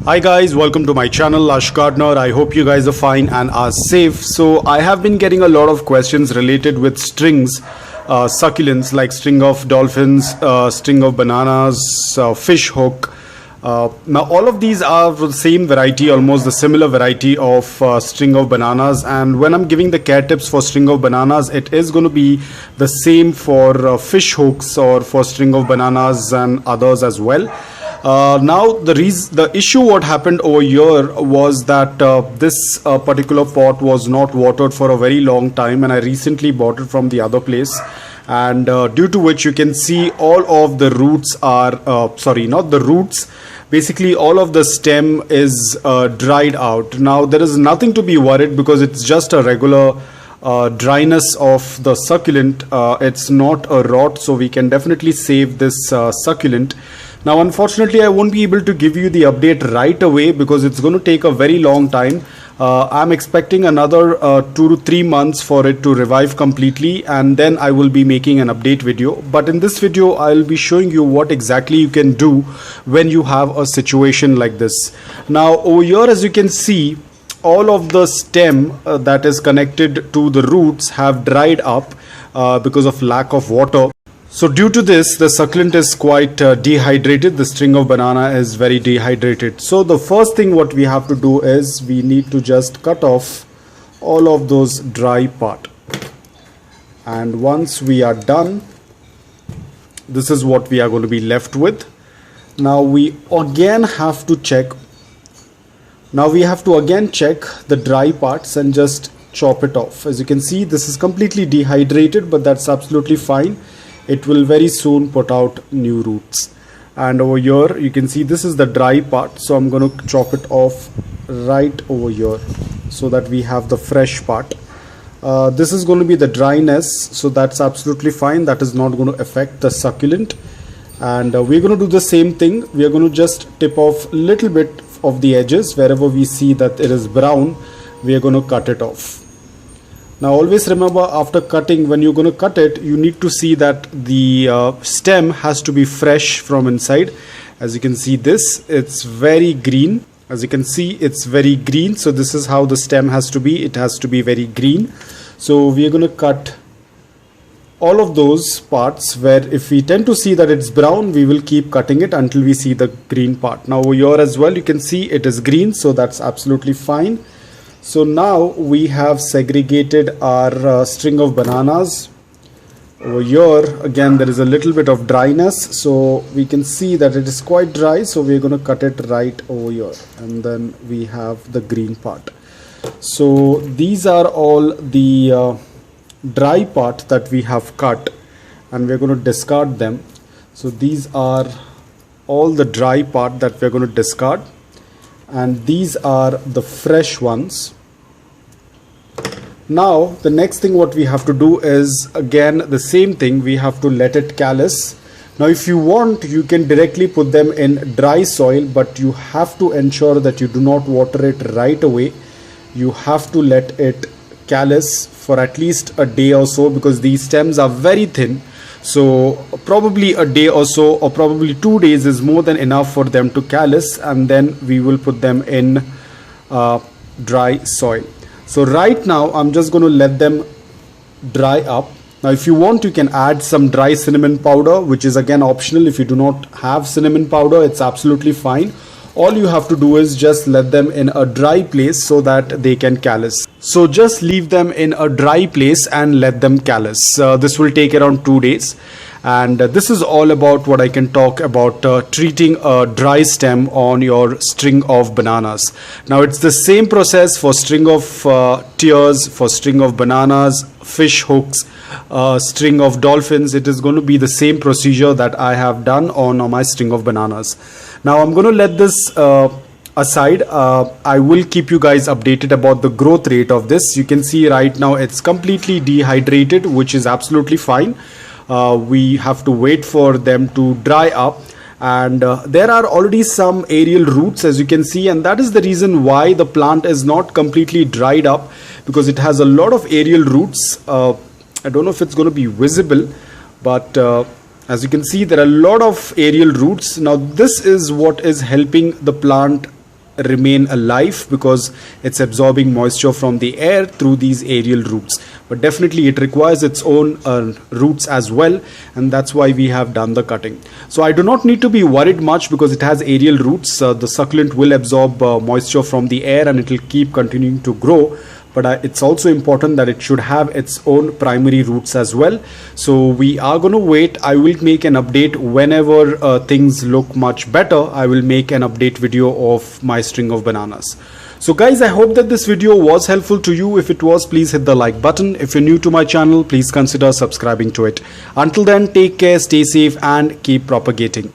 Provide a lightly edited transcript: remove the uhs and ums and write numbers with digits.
Hi guys, welcome to my channel Lush Gardener. I hope you guys are fine and are safe. So I have been getting a lot of questions related with strings, succulents like string of dolphins, string of bananas, fish hook. Now all of these are the same variety, almost the similar variety of string of bananas, and when I'm giving the care tips for string of bananas, it is going to be the same for fish hooks or for string of bananas and others as well. Now the issue what happened over here was that this particular pot was not watered for a very long time, and I recently bought it from the other place, and due to which you can see all of the roots are not the roots, basically all of the stem is dried out. Now there is nothing to be worried because it's just a regular dryness of the succulent. It's not a rot, so we can definitely save this succulent. Now unfortunately I won't be able to give you the update right away because it's going to take a very long time. I'm expecting another 2 to 3 months for it to revive completely, and then I will be making an update video. But in this video I'll be showing you what exactly you can do when you have a situation like this. Now over here, as you can see, all of the stem that is connected to the roots have dried up because of lack of water. So due to this, the succulent is quite dehydrated. The string of banana is very dehydrated. So the first thing what we have to do is we need to just cut off all of those dry part. And once we are done, this is what we are going to be left with. Now we again have to check. Now we have to again check the dry parts and just chop it off. As you can see, this is completely dehydrated, but that's absolutely fine. It will very soon put out new roots. And over here you can see this is the dry part, so I'm going to chop it off right over here so that we have the fresh part. This is going to be the dryness, so that's absolutely fine. That is not going to affect the succulent. And we're going to do the same thing. We are going to just tip off a little bit of the edges. Wherever we see that it is brown, we are going to cut it off. Now always remember, after cutting, when you're going to cut it, you need to see that the stem has to be fresh from inside. As you can see, this, it's very green. As you can see, it's very green. So this is how the stem has to be. It has to be very green. So we are going to cut all of those parts where if we tend to see that it's brown, we will keep cutting it until we see the green part. Now over here as well, you can see it is green, so that's absolutely fine. So now we have segregated our string of bananas. Over here again there is a little bit of dryness, so we can see that it is quite dry, so we're going to cut it right over here, and then we have the green part. So these are all the dry part that we have cut, and we're going to discard them. So these are all the dry part that we're going to discard, and these are the fresh ones. Now the next thing what we have to do is again the same thing. We have to let it callus. Now if you want, you can directly put them in dry soil, but you have to ensure that you do not water it right away. You have to let it callus for at least a day or so, because these stems are very thin. So probably a day or so, or probably 2 days is more than enough for them to callus, and then we will put them in dry soil. So right now I'm just going to let them dry up. Now if you want, you can add some dry cinnamon powder, which is again optional. If you do not have cinnamon powder, it's absolutely fine. All you have to do is just let them in a dry place so that they can callus. So just leave them in a dry place and let them callus. This will take around 2 days. And this is all about what I can talk about treating a dry stem on your string of bananas. Now it's the same process for string of tears, for string of bananas, fish hooks, string of dolphins. It is going to be the same procedure that I have done on my string of bananas. Now I'm going to let this aside. I will keep you guys updated about the growth rate of this. You can see right now it's completely dehydrated, which is absolutely fine. We have to wait for them to dry up, and there are already some aerial roots, as you can see, and that is the reason why the plant is not completely dried up, because it has a lot of aerial roots. I don't know if it's going to be visible, but as you can see, there are a lot of aerial roots. Now this is what is helping the plant remain alive because it's absorbing moisture from the air through these aerial roots. But definitely it requires its own roots as well, and that's why we have done the cutting. So I do not need to be worried much because it has aerial roots. The succulent will absorb moisture from the air and it will keep continuing to grow. But it's also important that it should have its own primary roots as well. So we are going to wait. I will make an update whenever things look much better. I will make an update video of my string of bananas. So guys, I hope that this video was helpful to you. If it was, please hit the like button. If you're new to my channel, please consider subscribing to it. Until then, take care, stay safe and keep propagating.